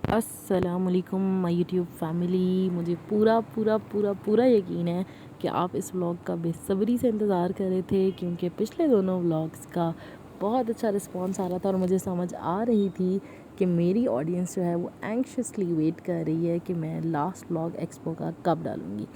अस्सलामुअलैकुम my YouTube family. मुझे पूरा पूरा पूरा पूरा यकीन है कि आप इस व्लॉग का बेसब्री से इंतज़ार कर रहे थे, क्योंकि पिछले दोनों व्लॉग्स का बहुत अच्छा रिस्पांस आ रहा था और मुझे समझ आ रही थी कि मेरी ऑडियंस जो है वो एंक्शसली वेट कर रही है कि मैं लास्ट व्लॉग एक्सपो का कब डालूँगी।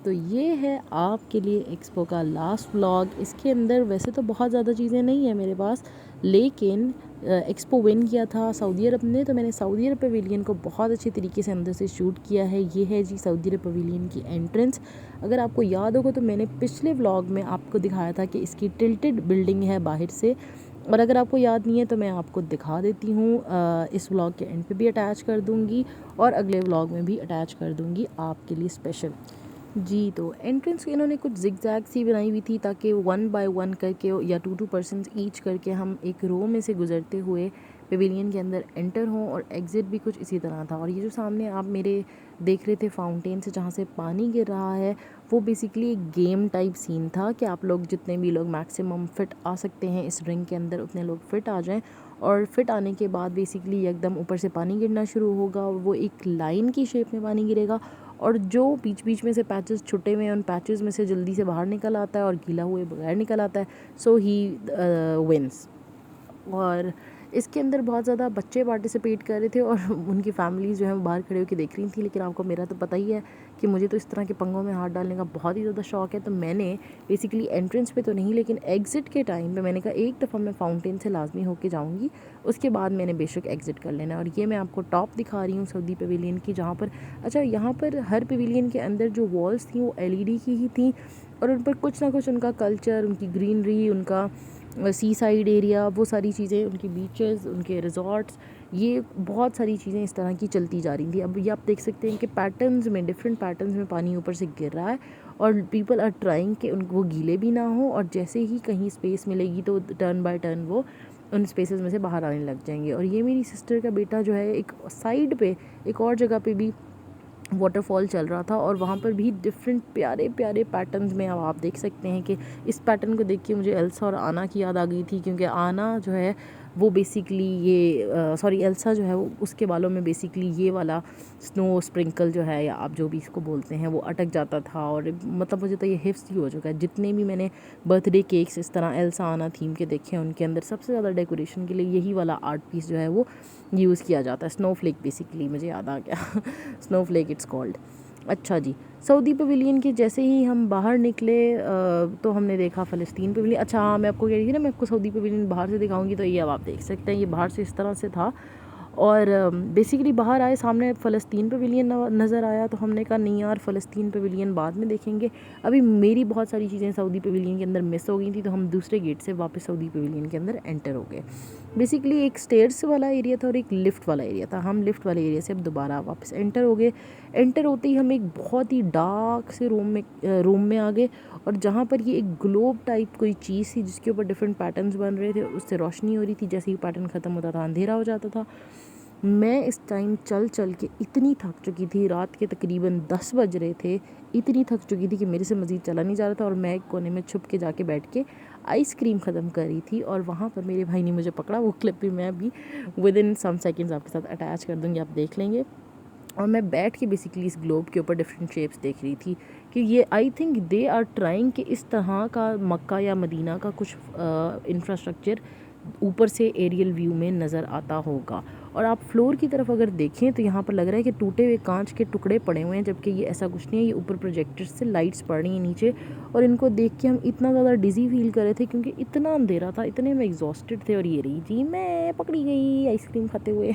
तो ये है आपके लिए एक्सपो का लास्ट व्लॉग। इसके अंदर वैसे तो बहुत ज़्यादा चीज़ें नहीं है मेरे पास, लेकिन एक्सपो विन किया था सऊदी अरब ने, तो मैंने सऊदी अरब पवेलियन को बहुत अच्छे तरीके से अंदर से शूट किया है। ये है जी सऊदी अरब पवेलियन की एंट्रेंस। अगर आपको याद होगा तो मैंने पिछले व्लॉग में आपको दिखाया था कि इसकी टिल्टेड बिल्डिंग है बाहर से, और अगर आपको याद नहीं है तो मैं आपको दिखा देती हूँ। इस व्लॉग के एंड पे भी अटैच कर दूँगी और अगले व्लॉग में भी अटैच कर दूँगी आपके लिए स्पेशल। जी, तो एंट्रेंस इन्होंने कुछ ज़िगज़ैग सी बनाई हुई थी ताकि 1 बाय 1 करके या 2 पर्सन्स ईच करके हम एक रो में से गुज़रते हुए पेविलियन के अंदर एंटर हों, और एग्ज़िट भी कुछ इसी तरह था। और ये जो सामने आप मेरे देख रहे थे फाउंटेन से जहाँ से पानी गिर रहा है, वो बेसिकली एक गेम टाइप सीन था कि आप लोग जितने भी लोग मैक्सिमम फ़िट आ सकते हैं इस रिंग के अंदर उतने लोग फ़िट आ जाएँ, और फिट आने के बाद बेसिकली एकदम ऊपर से पानी गिरना शुरू होगा और वो एक लाइन की शेप में पानी गिरेगा, और जो बीच बीच में से पैचेस छुटे हुए हैं उन पैचेस में से जल्दी से बाहर निकल आता है और गीला हुए बगैर निकल आता है, सो ही विंस। और इसके अंदर बहुत ज़्यादा बच्चे पार्टिसिपेट कर रहे थे और उनकी फैमिलीज़ जो है वो बाहर खड़े होकर देख रही थी। लेकिन आपको मेरा तो पता ही है कि मुझे तो इस तरह के पंगों में हाथ डालने का बहुत ही ज़्यादा शौक है, तो मैंने बेसिकली एंट्रेंस पे तो नहीं लेकिन एग्ज़िट के टाइम पे मैंने कहा एक दफ़ा मैं फाउंटेन से लाजमी होके जाऊँगी, उसके बाद मैंने बेशक एग्ज़िट कर लेना। और ये मैं आपको टॉप दिखा रही हूँ सऊदी पवेलियन की, जहाँ पर अच्छा यहाँ पर हर पवेलियन के अंदर जो वॉल्स थी वो LED की ही थी, और उन पर कुछ ना कुछ उनका कल्चर, उनकी ग्रीनरी, उनका सी साइड एरिया, वो सारी चीज़ें, उनकी बीचेस, उनके रिजॉर्ट्स, ये बहुत सारी चीज़ें इस तरह की चलती जा रही थी। अब ये आप देख सकते हैं कि पैटर्न्स में, डिफरेंट पैटर्न्स में पानी ऊपर से गिर रहा है और पीपल आर ट्राइंग कि उनको वो गीले भी ना हो, और जैसे ही कहीं स्पेस मिलेगी तो टर्न बाय टर्न वो उन स्पेसेस में से बाहर आने लग जाएंगे। और ये मेरी सिस्टर का बेटा जो है एक साइड पे एक और जगह पे भी वाटरफॉल चल रहा था, और वहाँ पर भी डिफरेंट प्यारे प्यारे पैटर्न्स में अब आप देख सकते हैं कि इस पैटर्न को देख के मुझे एल्सा और आना की याद आ गई थी, क्योंकि आना जो है वो बेसिकली ये सॉरी एल्सा जो है वो उसके बालों में बेसिकली ये वाला स्नो स्प्रिंकल जो है या आप जो भी इसको बोलते हैं वो अटक जाता था। और मतलब मुझे तो ये हिफ्स ही हो चुका है। जितने भी मैंने बर्थडे केक्स इस तरह एल्सा आना थीम के देखे हैं उनके अंदर सबसे ज़्यादा डेकोरेशन के लिए यही वाला आर्ट पीस जो है वो यूज़ किया जाता है। स्नोफ्लेक बेसिकली मुझे याद आ गया स्नोफ्लेक इट्स कॉल्ड। अच्छा जी, सऊदी पवेलियन के जैसे ही हम बाहर निकले तो हमने देखा फ़लस्तीन पवेलियन। अच्छा हाँ, मैं आपको कह रही थी ना मैं आपको सऊदी पवेलियन बाहर से दिखाऊंगी, तो ये अब आप देख सकते हैं ये बाहर से इस तरह से था। और बेसिकली बाहर आए सामने फ़लस्तीन पवेलियन नज़र आया, तो हमने कहा नहीं यार फ़लस्तीन पवेलियन बाद में देखेंगे, अभी मेरी बहुत सारी चीज़ें सऊदी पवेलियन के अंदर मिस हो गई थी, तो हम दूसरे गेट से वापस सऊदी पवेलियन के अंदर एंटर हो गए। बेसिकली एक स्टेयर्स वाला एरिया था और एक लिफ्ट वाला एरिया था। हम लिफ्ट वाले एरिया से अब दोबारा वापस एंटर हो गए। एंटर होते ही हम एक बहुत ही डार्क से रूम में आ गए, और जहाँ पर ये एक ग्लोब टाइप कोई चीज़ थी जिसके ऊपर डिफरेंट पैटर्न्स बन रहे थे, उससे रोशनी हो रही थी। जैसे ही पैटर्न ख़त्म होता था अंधेरा हो जाता था। मैं इस टाइम चल चल के इतनी थक चुकी थी, रात के तकरीबन 10 बज रहे थे, इतनी थक चुकी थी कि मेरे से मज़ीद चला नहीं जा रहा था, और मैं एक कोने में छुप के जाके बैठ के आइसक्रीम ख़त्म कर रही थी। और वहाँ पर मेरे भाई ने मुझे पकड़ा, वो क्लिप भी मैं अभी विद इन सम सेकेंड्स आपके साथ अटैच कर दूँगी, आप देख लेंगे। और मैं बैठ के बेसिकली इस ग्लोब के ऊपर डिफरेंट शेप्स देख रही थी कि ये I think they are trying कि इस तरह का मक्का या मदीना का कुछ इंफ्रास्ट्रक्चर ऊपर से एरियल व्यू में नज़र आता होगा। और आप फ्लोर की तरफ अगर देखें तो यहाँ पर लग रहा है कि टूटे हुए कांच के टुकड़े पड़े हुए हैं, जबकि ये ऐसा कुछ नहीं है। ये ऊपर प्रोजेक्टर से लाइट्स पड़ रही हैं नीचे, और इनको देख के हम इतना ज़्यादा डिज़ी फील कर रहे थे क्योंकि इतना अंधेरा था, इतने में एग्जॉस्टेड थे। और ये रही जी मैं पकड़ी गई आइसक्रीम खाते हुए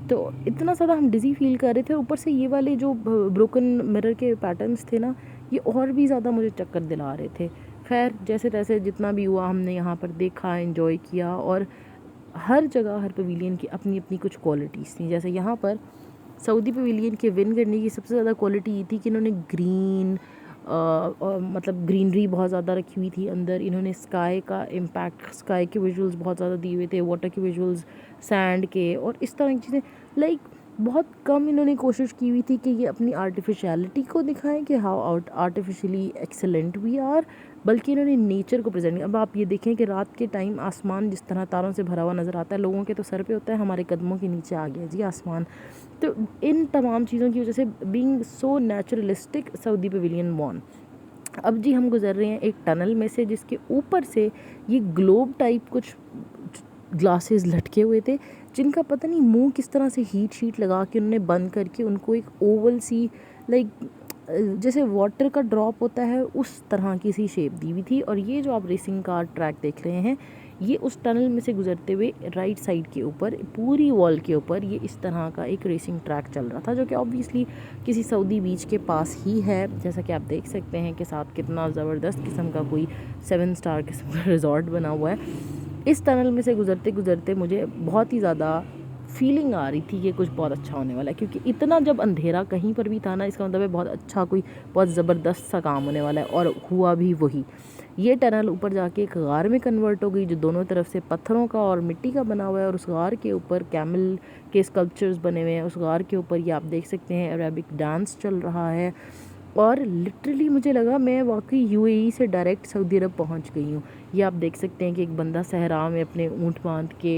तो इतना ज़्यादा हम डिज़ी फील कर रहे थे। ऊपर से ये वाले जो ब्रोकन मिरर के पैटर्न्स थे ना, ये और भी ज़्यादा मुझे चक्कर दिला रहे थे। खैर जैसे तैसे जितना भी हुआ हमने यहाँ पर देखा, एंजॉय किया। और हर जगह हर पवेलियन की अपनी अपनी कुछ क्वालिटीज़ थी। जैसे यहाँ पर सऊदी पवेलियन के विन करने की सबसे ज़्यादा क्वालिटी ये थी कि इन्होंने ग्रीन मतलब ग्रीनरी बहुत ज़्यादा रखी हुई थी अंदर। इन्होंने स्काई का इम्पैक्ट, स्काई के विजुअल्स बहुत ज़्यादा दिए हुए थे, वाटर के विजुअल्स, सैंड के, और इस तरह की चीज़ें। लाइक बहुत कम इन्होंने कोशिश की हुई थी कि ये अपनी आर्टिफिशियलिटी को दिखाएं कि how artificially excellent we are, बल्कि इन्होंने नेचर को प्रेजेंट किया। अब आप ये देखें कि रात के टाइम आसमान जिस तरह तारों से भरा हुआ नज़र आता है, लोगों के तो सर पे होता है, हमारे कदमों के नीचे आ गया जी आसमान। तो इन तमाम चीज़ों की वजह से being so naturalistic Saudi pavilion won. अब जी हम गुजर रहे हैं एक टनल में से जिसके ऊपर से ये ग्लोब टाइप कुछ ग्लासेस लटके हुए थे, जिनका पता नहीं मुंह किस तरह से हीट शीट लगा के उन्होंने बंद करके उनको एक ओवल सी, लाइक जैसे वाटर का ड्रॉप होता है उस तरह की सी शेप दी हुई थी। और ये जो आप रेसिंग कार ट्रैक देख रहे हैं, ये उस टनल में से गुजरते हुए राइट साइड के ऊपर पूरी वॉल के ऊपर ये इस तरह का एक रेसिंग ट्रैक चल रहा था, जो कि ऑब्वियसली किसी सऊदी बीच के पास ही है, जैसा कि आप देख सकते हैं कि साथ कितना ज़बरदस्त किस्म का कोई 7 स्टार किस्म का रिजॉर्ट बना हुआ है। इस टनल में से गुजरते गुजरते मुझे बहुत ही ज़्यादा फीलिंग आ रही थी कि कुछ बहुत अच्छा होने वाला है, क्योंकि इतना जब अंधेरा कहीं पर भी था ना, इसका मतलब है बहुत अच्छा कोई बहुत ज़बरदस्त सा काम होने वाला है। और हुआ भी वही। ये टनल ऊपर जाके एक गार में कन्वर्ट हो गई, जो दोनों तरफ से पत्थरों का और मिट्टी का बना हुआ है, और उस गार के ऊपर कैमल के स्कल्पचर्स बने हुए हैं। उस गार के ऊपर ये आप देख सकते हैं अरेबिक डांस चल रहा है, और लिटरली मुझे लगा मैं वाकई यूएई से डायरेक्ट सऊदी अरब पहुंच गई हूँ। ये आप देख सकते हैं कि एक बंदा सहरा में अपने ऊँट बांध के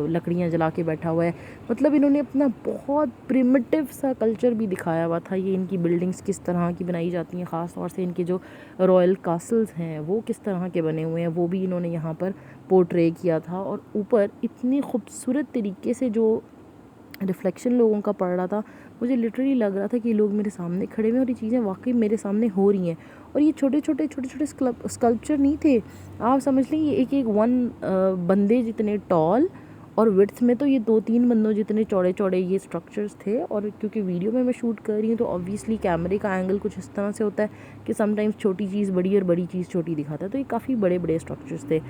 लकड़ियाँ जला के बैठा हुआ है। मतलब इन्होंने अपना बहुत प्रिमिटिव सा कल्चर भी दिखाया हुआ था। ये इनकी बिल्डिंग्स किस तरह की बनाई जाती हैं, ख़ास तौर से इनके जो रॉयल कासल्स हैं वो किस तरह के बने हुए हैं, वो भी इन्होंने यहाँ पर पोर्ट्रे किया था। और ऊपर इतनी खूबसूरत तरीके से जो रिफ्लेक्शन लोगों का पड़ रहा था, मुझे लिटरली लग रहा था कि लोग मेरे सामने खड़े हुए हैं और ये चीज़ें वाकई मेरे सामने हो रही हैं। और ये छोटे छोटे स्कल्पचर नहीं थे, आप समझ लें ये एक एक बंदे जितने टॉल, और विड्थ में तो ये 2-3 बंदों जितने चौड़े चौड़े ये स्ट्रक्चर्स थे। और क्योंकि वीडियो में मैं शूट कर रही हूँ तो ऑब्वियसली कैमरे का एंगल कुछ इस तरह से होता है कि समटाइम्स छोटी चीज़ बड़ी और बड़ी चीज़ छोटी दिखाता है, तो ये काफ़ी बड़े बड़े स्ट्रक्चर्स थे।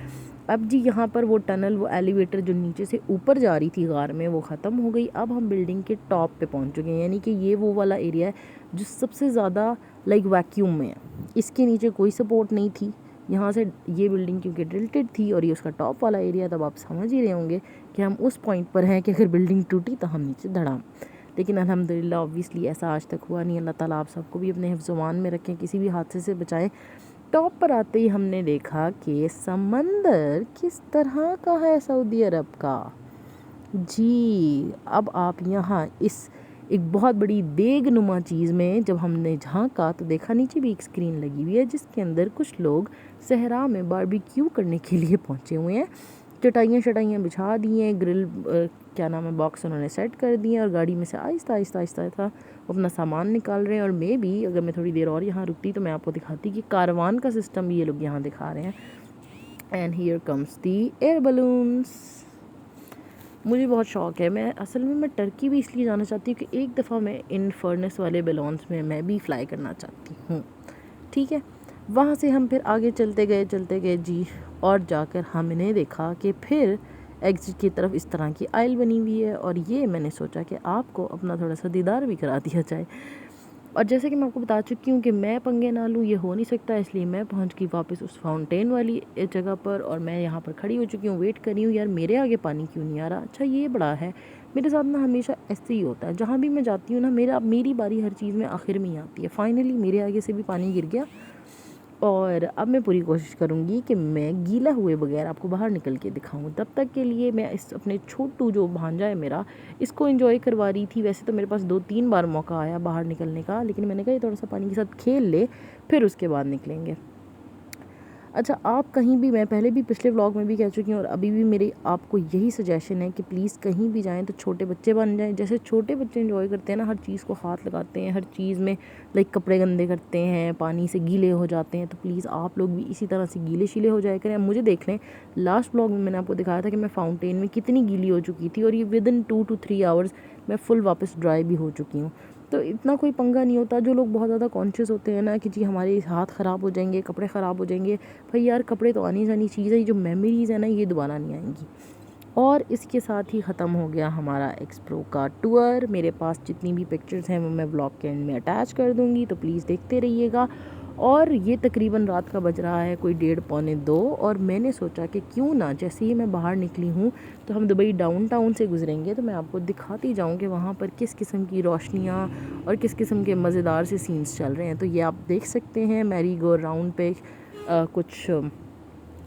अब जी यहाँ पर वो टनल, वो एलिवेटर जो नीचे से ऊपर जा रही थी गार में, वो ख़त्म हो गई। अब हम बिल्डिंग के टॉप पे पहुँच चुके हैं, यानी कि ये वो वाला एरिया है जो सबसे ज़्यादा लाइक वैक्यूम में है। इसके नीचे कोई सपोर्ट नहीं थी। यहाँ से ये बिल्डिंग क्योंकि टिल्टेड थी और ये उसका टॉप वाला एरिया, तब आप समझ ही रहे होंगे कि हम उस पॉइंट पर हैं कि अगर बिल्डिंग टूटी तो हम नीचे धड़ाम। लेकिन अल्हम्दुलिल्लाह ऑब्वियसली ऐसा आज तक हुआ नहीं। अल्लाह ताला आप सबको भी अपने हिफ्ज़-ओ-मान में रखें, किसी भी हादसे से बचाएं। टॉप पर आते ही हमने देखा कि समंदर किस तरह का है सऊदी अरब का। जी अब आप यहाँ इस एक बहुत बड़ी देगनुमा चीज़ में जब हमने झांका तो देखा नीचे भी एक स्क्रीन लगी हुई है, जिसके अंदर कुछ लोग सहरा में बारबेक्यू करने के लिए पहुँचे हुए हैं। चटाइयाँ बिछा दी हैं, ग्रिल क्या नाम है बॉक्स उन्होंने सेट कर दिए, और गाड़ी में से आहिस्ता आहिस्ता आहिस्ता आहिस्ता वो अपना सामान निकाल रहे हैं। और मे भी अगर मैं थोड़ी देर और यहाँ रुकती तो मैं आपको दिखाती कि कारवान का सिस्टम भी ये लोग यहाँ दिखा रहे हैं। And here comes the air balloons. मुझे बहुत शौक़ है, मैं असल में मैं टर्की भी इसलिए जाना चाहती हूँ कि एक दफ़ा मैं इन फर्नेस वाले बलून्स में मैं भी फ्लाई करना चाहती हूँ। ठीक है, वहाँ से हम फिर आगे चलते गए जी, और जाकर हमने देखा कि फिर एग्जिट की तरफ इस तरह की आइल बनी हुई है। और ये मैंने सोचा कि आपको अपना थोड़ा सा दीदार भी करा दिया जाए। और जैसे कि मैं आपको बता चुकी हूँ कि मैं पंगे ना लूँ, ये हो नहीं सकता, इसलिए मैं पहुँच गई वापस उस फाउंटेन वाली जगह पर, और मैं यहाँ पर खड़ी हो चुकी हूँ, वेट कर रही हूँ यार मेरे आगे पानी क्यों नहीं आ रहा। अच्छा ये बड़ा है, मेरे साथ ना हमेशा ऐसे ही होता है, जहाँ भी मैं जाती हूँ ना मेरी बारी हर चीज़ में आखिर में ही आती है। फाइनली मेरे आगे से भी पानी गिर गया, और अब मैं पूरी कोशिश करूँगी कि मैं गीला हुए बगैर आपको बाहर निकल के दिखाऊँ। तब तक के लिए मैं इस अपने छोटू जो भांजा है मेरा, इसको एंजॉय करवा रही थी। वैसे तो मेरे पास 2-3 बार मौका आया बाहर निकलने का, लेकिन मैंने कहा ये थोड़ा सा पानी के साथ खेल ले, फिर उसके बाद निकलेंगे। अच्छा आप कहीं भी, मैं पहले भी पिछले व्लॉग में भी कह चुकी हूँ और अभी भी मेरी आपको यही सजेशन है कि प्लीज़ कहीं भी जाएं तो छोटे बच्चे बन जाएं। जैसे छोटे बच्चे एंजॉय करते हैं ना, हर चीज़ को हाथ लगाते हैं, हर चीज़ में लाइक कपड़े गंदे करते हैं, पानी से गीले हो जाते हैं, तो प्लीज़ आप लोग भी इसी तरह से गीले शीले हो जाए करें। मुझे देख लें, लास्ट व्लॉग में मैंने आपको दिखाया था कि मैं फाउंटेन में कितनी गीली हो चुकी थी, और ये विदिन 2 to 3 आवर्स मैं फुल वापस ड्राई भी हो चुकी हूँ। तो इतना कोई पंगा नहीं होता। जो लोग बहुत ज़्यादा कॉन्शियस होते हैं ना कि जी हमारे हाथ ख़राब हो जाएंगे, कपड़े ख़राब हो जाएंगे, भाई यार कपड़े तो आनी जानी चीज़ है, ये जो मेमोरीज़ है ना ये दोबारा नहीं आएंगी। और इसके साथ ही ख़त्म हो गया हमारा एक्सप्रो का टूर। मेरे पास जितनी भी पिक्चर्स हैं वो मैं व्लॉग के एंड में अटैच कर दूँगी, तो प्लीज़ देखते रहिएगा। और ये तकरीबन रात का बज रहा है कोई 1:30-2 और मैंने सोचा कि क्यों ना जैसे ही मैं बाहर निकली हूँ तो हम दुबई डाउनटाउन से गुजरेंगे तो मैं आपको दिखाती जाऊँ कि वहाँ पर किस किस्म की रोशनियाँ और किस किस्म के मज़ेदार से सीन्स चल रहे हैं। तो ये आप देख सकते हैं मैरी गो राउंड पे कुछ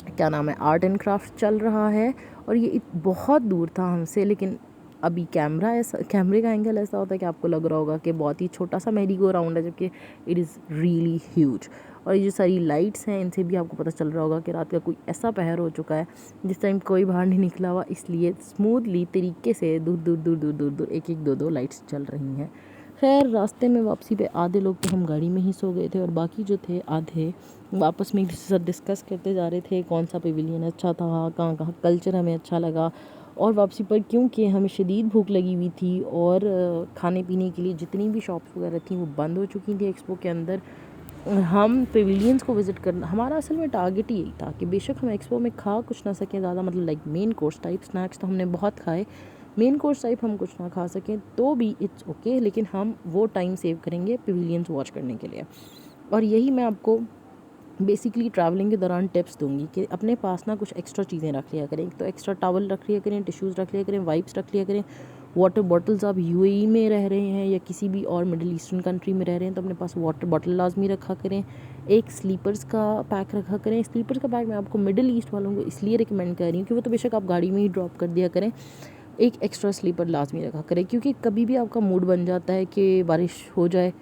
क्या नाम है आर्ट एंड क्राफ्ट चल रहा है और ये बहुत दूर था हमसे, लेकिन अभी कैमरे का एंगल ऐसा होता है कि आपको लग रहा होगा कि बहुत ही छोटा सा मैरी गो राउंड है, जबकि इट इज़ रियली ह्यूज। और ये जो सारी लाइट्स हैं इनसे भी आपको पता चल रहा होगा कि रात का कोई ऐसा पहर हो चुका है जिस टाइम कोई बाहर नहीं निकला हुआ, इसलिए स्मूथली तरीके से दूर दूर दूर दूर दूर दूर एक एक दो दो लाइट्स चल रही हैं। खैर रास्ते में वापसी पे आधे लोग तो हम गाड़ी में ही सो गए थे और बाकी जो थे आधे आपस में एक दूसरे से डिस्कस करते जा रहे थे कौन सा पेविलियन अच्छा था, कहाँ कहाँ कल्चर हमें अच्छा लगा। और वापसी पर क्योंकि हमें शदीद भूख लगी हुई थी और खाने पीने के लिए जितनी भी शॉप्स वगैरह थी वो बंद हो चुकी थी एक्सपो के अंदर, हम पेविलियंस को विज़िट करना हमारा असल में टारगेट ही यही था कि बेशक हम एक्सपो में खा कुछ ना सकें ज़्यादा, मतलब like main course type snacks तो हमने बहुत खाए, मेन कोर्स टाइप हम कुछ ना खा सकें तो भी इट्स ओके, लेकिन हम वो टाइम सेव करेंगे पेविलियंस वॉच करने के लिए। और यही मैं आपको बेसिकली ट्रैवलिंग के दौरान टिप्स दूंगी कि अपने पास ना कुछ एक्स्ट्रा चीज़ें रख लिया करें। एक तो एक्स्ट्रा टॉवल रख लिया करें, टिश्यूज़ रख लिया करें, वाइप्स रख लिया करें, वाटर बॉटल्स आप यूएई में रह रहे हैं या किसी भी और मिडिल ईस्टर्न कंट्री में रह रहे हैं तो अपने पास वाटर बॉटल लाजमी रखा करें। एक स्लीपर्स का पैक रखा करें। स्लीपर्स का पैक मैं आपको मिडिल ईस्ट वालों को इसलिए रिकमेंड कर रही हूँ कि वो तो बेशक आप गाड़ी में ही ड्रॉप कर दिया करें, एक एक्स्ट्रा स्लीपर लाजमी रखा करें, क्योंकि कभी भी आपका मूड बन जाता है कि बारिश हो जाए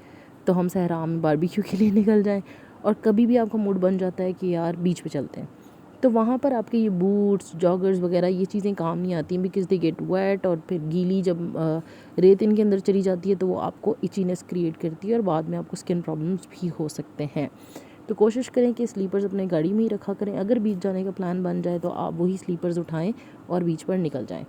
तो हम सहरा में बारबेक्यू के लिए निकल जाएं, और कभी भी आपका मूड बन जाता है कि यार बीच पे चलते हैं, तो वहाँ पर आपके ये बूट्स जॉगर्स वगैरह ये चीज़ें काम नहीं आती हैं, बिकॉज दे गेट वेट, और फिर गीली जब रेत इनके अंदर चली जाती है तो वो आपको इचीनेस क्रिएट करती है और बाद में आपको स्किन प्रॉब्लम्स भी हो सकते हैं। तो कोशिश करें कि स्लीपर्स अपने गाड़ी में ही रखा करें। अगर बीच जाने का प्लान बन जाए तो आप वही स्लीपर्स उठाएं और बीच पर निकल जाएं।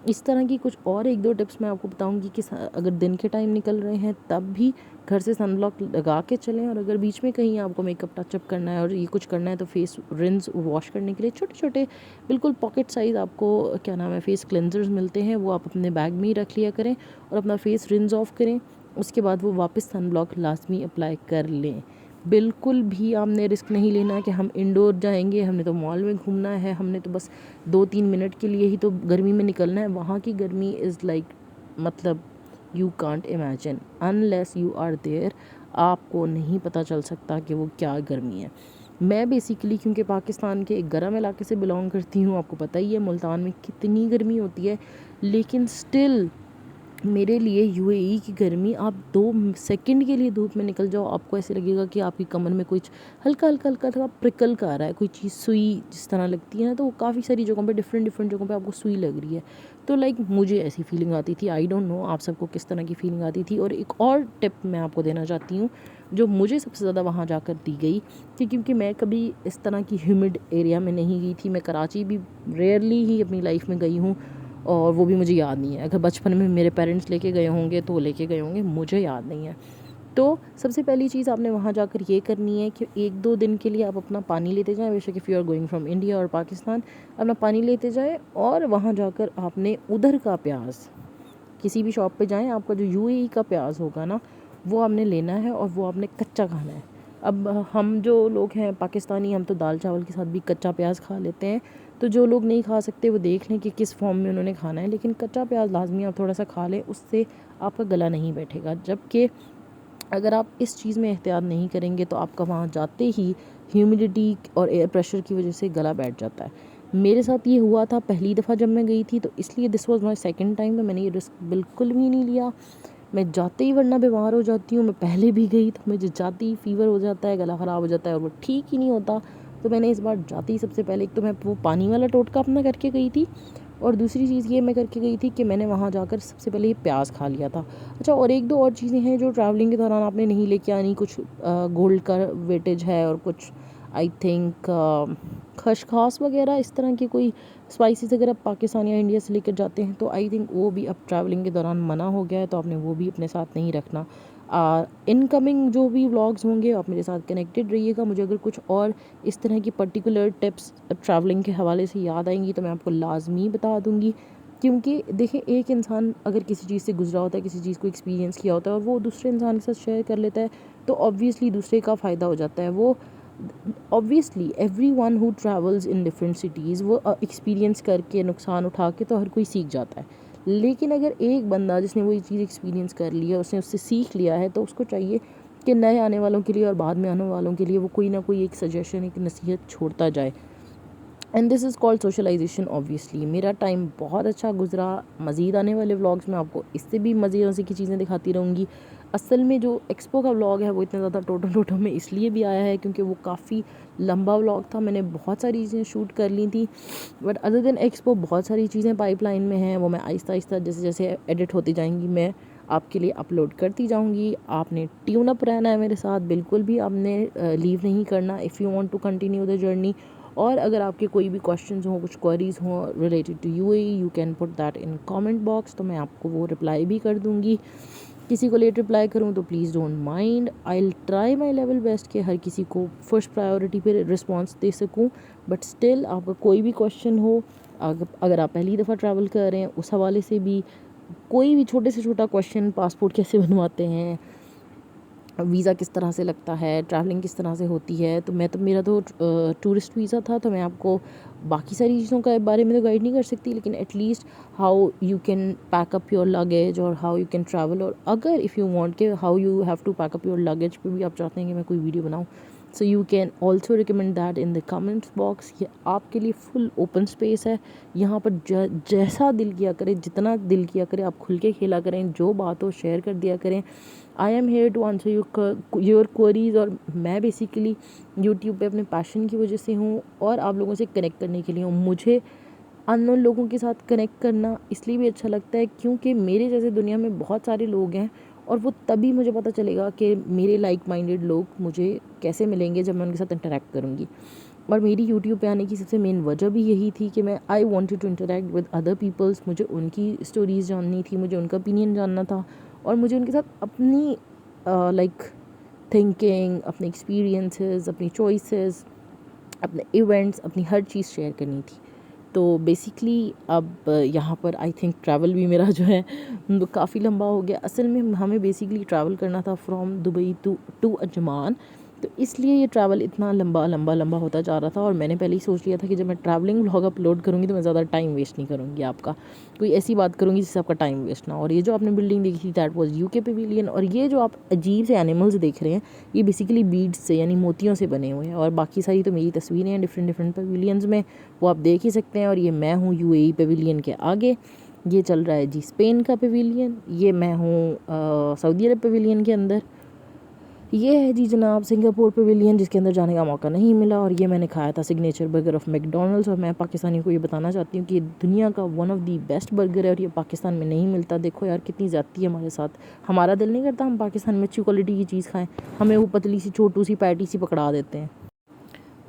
इस तरह की कुछ और एक दो टिप्स मैं आपको बताऊंगी कि अगर दिन के टाइम निकल रहे हैं तब भी घर से सनब्लॉक लगा के चलें, और अगर बीच में कहीं आपको मेकअप टचअप करना है और ये कुछ करना है तो फेस रिंस वॉश करने के लिए छोटे छोटे बिल्कुल पॉकेट साइज़ आपको क्या नाम है फेस क्लेंजर्स मिलते हैं, वो आप अपने बैग में ही रख लिया करें और अपना फेस रिंस ऑफ करें। उसके बाद वो वापस सनब्लॉक लाजमी अप्लाई कर लें। बिल्कुल भी आपने रिस्क नहीं लेना कि हम इंडोर जाएंगे, हमने तो मॉल में घूमना है, हमने तो बस 2-3 मिनट के लिए ही तो गर्मी में निकलना है। वहाँ की गर्मी इज़ लाइक मतलब you can't imagine unless you are there, आपको नहीं पता चल सकता कि वो क्या गर्मी है। मैं बेसिकली क्योंकि पाकिस्तान के एक गर्म इलाके से बिलोंग करती हूँ, आपको पता ही है मुल्तान में कितनी गर्मी होती है, लेकिन स्टिल मेरे लिए यूएई की गर्मी, आप 2 सेकंड के लिए धूप में निकल जाओ आपको ऐसे लगेगा कि आपकी कमर में कुछ हल्का हल्का हल्का हल्का प्रिकल का आ रहा है, कोई चीज़ सुई जिस तरह लगती है ना, तो वो काफ़ी सारी जगहों पे डिफरेंट जगहों पे आपको सुई लग रही है। तो लाइक मुझे ऐसी फीलिंग आती थी, आई डोंट नो आप सबको किस तरह की फीलिंग आती थी। और एक और टिप मैं आपको देना चाहती हूँ जो मुझे सबसे ज़्यादा वहाँ जाकर दी गई कि क्योंकि मैं कभी इस तरह की ह्यूमिड एरिया में नहीं गई थी, मैं कराची भी रेयरली ही अपनी लाइफ में गई हूँ और वो भी मुझे याद नहीं है। अगर बचपन में मेरे पेरेंट्स लेके गए होंगे तो लेके गए होंगे, मुझे याद नहीं है। तो सबसे पहली चीज़ आपने वहाँ जाकर ये करनी है कि 1-2 दिन के लिए आप अपना पानी लेते जाएं, बेशक if you are going from India और पाकिस्तान, अपना पानी लेते जाएं और वहाँ जाकर आपने उधर का प्याज किसी भी शॉप पे जाएं, आपका जो यूएई का प्याज होगा ना वो आपने लेना है और वो आपने कच्चा खाना है। अब हम जो लोग हैं पाकिस्तानी, हम तो दाल चावल के साथ भी कच्चा प्याज खा लेते हैं, तो जो लोग नहीं खा सकते वो देख लें कि किस फॉर्म में उन्होंने खाना है, लेकिन कच्चा प्याज लाजमी आप थोड़ा सा खा लें, उससे आपका गला नहीं बैठेगा। जबकि अगर आप इस चीज़ में एहतियात नहीं करेंगे तो आपका वहाँ जाते ही ह्यूमिडिटी और एयर प्रेशर की वजह से गला बैठ जाता है। मेरे साथ ये हुआ था पहली दफ़ा जब मैं गई थी, तो इसलिए this was my second time, तो मैंने ये रिस्क बिल्कुल भी नहीं लिया। मैं जाते ही वरना बीमार हो जाती हूँ, मैं पहले भी गई तो मुझे जाते ही फ़ीवर हो जाता है, गला ख़राब हो जाता है और वो ठीक ही नहीं होता। तो मैंने इस बार जाते ही सबसे पहले एक तो मैं वो पानी वाला टोटका अपना करके गई थी, और दूसरी चीज़ ये मैं करके गई थी कि मैंने वहाँ जाकर सबसे पहले ये प्याज खा लिया था। अच्छा, और एक दो और चीज़ें हैं जो ट्रैवलिंग के दौरान आपने नहीं लेके आनी, कुछ गोल्ड का वेटेज है और कुछ आई थिंक खसखस वगैरह इस तरह की कोई स्पाइसेस अगर आप पाकिस्तान या इंडिया से लेकर जाते हैं तो आई थिंक वो भी अब ट्रैवलिंग के दौरान मना हो गया है, तो आपने वो भी अपने साथ नहीं रखना। इनकमिंग जो भी व्लॉग्स होंगे आप मेरे साथ कनेक्टेड रहिएगा। मुझे अगर कुछ और इस तरह की पर्टिकुलर टिप्स ट्रैवलिंग के हवाले से याद आएंगी तो मैं आपको लाजमी बता दूंगी क्योंकि देखिए एक इंसान अगर किसी चीज़ से गुजरा होता है, किसी चीज़ को एक्सपीरियंस किया होता है और वो दूसरे इंसान के साथ शेयर कर लेता है तो ऑब्वियसली दूसरे का फ़ायदा हो जाता है। वो obviously everyone who travels in different cities वो एक्सपीरियंस करके नुकसान उठा के तो हर कोई सीख जाता है। लेकिन अगर एक बंदा जिसने वो चीज़ एक्सपीरियंस कर लिया, उसने उससे सीख लिया है, तो उसको चाहिए कि नए आने वालों के लिए और बाद में आने वालों के लिए वो कोई ना कोई एक सजेशन, एक नसीहत छोड़ता जाए। And this is called socialization. Obviously मेरा टाइम बहुत अच्छा गुजरा। मज़ीद आने वाले व्लॉग्स में आपको इससे भी मज़े की चीज़ें दिखाती रहूँगी। असल में जो एक्सपो का व्लॉग है वो इतना ज़्यादा टोटो में इसलिए भी आया है क्योंकि वो काफ़ी लंबा व्लॉग था। मैंने बहुत सारी चीज़ें शूट कर ली थी, बट अदर देन एक्सपो बहुत सारी चीज़ें पाइपलाइन में हैं। वो मैं आहिस्ता आहिस्ता जैसे जैसे एडिट होती जाएंगी मैं आपके लिए अपलोड करती जाऊंगी। आपने ट्यून अप रहना है मेरे साथ, बिल्कुल भी आपने लीव नहीं करना if you want to continue the journey. और अगर आपके कोई भी क्वेश्चंस हों, कुछ क्वेरीज हों related to UAE, you can put that in comment box, तो मैं आपको वो रिप्लाई भी कर दूँगी। किसी को लेट रिप्लाई करूँ तो please don't mind, I will try my level best कि हर किसी को फर्स्ट प्रायोरिटी पे रिस्पॉन्स दे सकूँ। बट स्टिल आपका कोई भी क्वेश्चन हो, अगर आप पहली दफ़ा ट्रैवल कर रहे हैं उस हवाले से भी कोई भी छोटे से छोटा क्वेश्चन, पासपोर्ट कैसे बनवाते हैं, वीज़ा किस तरह से लगता है, ट्रैवलिंग किस तरह से होती है, तो मेरा तो टूरिस्ट वीज़ा था, तो मैं आपको बाकी सारी चीज़ों के बारे में तो गाइड नहीं कर सकती, लेकिन at least how you can pack up your luggage और हाउ यू कैन ट्रैवल। और अगर इफ़ यू वांट के how you have to pack up your luggage पे भी आप चाहते हैं कि मैं कोई वीडियो बनाऊँ, so you can also recommend that in the comments box. ये आपके लिए फुल ओपन स्पेस है। यहाँ पर जैसा दिल किया करें, जितना दिल किया करें, आप खुल के खेला करें, जो बात हो शेयर कर दिया करें। I am here to answer your queries. और मैं बेसिकली यूट्यूब पे अपने पैशन की वजह से हूँ और आप लोगों से कनेक्ट करने के लिए हूँ। मुझे अननोन लोगों के साथ कनेक्ट करना इसलिए भी अच्छा लगता है क्योंकि मेरे जैसे दुनिया में बहुत सारे लोग हैं और वो तभी मुझे पता चलेगा कि मेरे लाइक माइंडेड लोग मुझे कैसे मिलेंगे जब मैं उनके साथ इंटरेक्ट करूँगी। और मेरी यूट्यूब पे आने की सबसे मेन वजह भी यही थी कि मैं I wanted to interact with other peoples. मुझे उनकी स्टोरीज़ जाननी थी, मुझे उनका ओपिनियन जानना था और मुझे उनके साथ अपनी लाइक थिंकिंग, अपने एक्सपीरियंसेस, अपनी चॉइसेस, अपने इवेंट्स, अपनी हर चीज़ शेयर करनी थी। तो बेसिकली अब यहाँ पर आई थिंक ट्रैवल भी मेरा जो है वो काफ़ी लंबा हो गया। असल में हमें बेसिकली ट्रैवल करना था फ्रॉम दुबई टू अजमान, तो इसलिए ये ट्रैवल इतना लंबा होता जा रहा था। और मैंने पहले ही सोच लिया था कि जब मैं ट्रैवलिंग व्लॉग अपलोड करूँगी तो मैं ज़्यादा टाइम वेस्ट नहीं करूँगी आपका, कोई ऐसी बात करूँगी जिससे आपका टाइम वेस्ट ना हो। और ये जो आपने बिल्डिंग देखी थी दैट वाज यूके पेविलियन। और ये जो आप अजीब से एनिमल्स देख रहे हैं ये बेसिकली बीड्स से यानी मोतियों से बने हुए हैं। और बाकी सारी तो मेरी तस्वीरें हैं डिफरेंट पेविलियंस में, वो आप देख ही सकते हैं। और ये मैं हूँ यूएई पेविलियन के आगे, ये चल रहा है जी स्पेन का पेविलियन, ये मैं हूँ सऊदी अरब पेविलियन के अंदर, ये है जी जनाब सिंगापुर पेविलियन जिसके अंदर जाने का मौका नहीं मिला। और ये मैंने खाया था सिग्नेचर बर्गर ऑफ मैकडोनल्ड्स। और मैं पाकिस्तानी को ये बताना चाहती हूँ कि दुनिया का one of the best burger है और ये पाकिस्तान में नहीं मिलता। देखो यार कितनी ज़्यादती है हमारे साथ, हमारा दिल नहीं करता हम पाकिस्तान में अच्छी क्वालिटी की चीज़ खाएँ, हमें वो पतली सी छोटू सी पैटी सी पकड़ा देते हैं।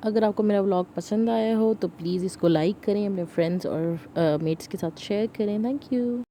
अगर आपको मेरा व्लॉग पसंद आया हो तो प्लीज़ इसको लाइक करें, अपने फ्रेंड्स और मेट्स के साथ शेयर करें। Thank you.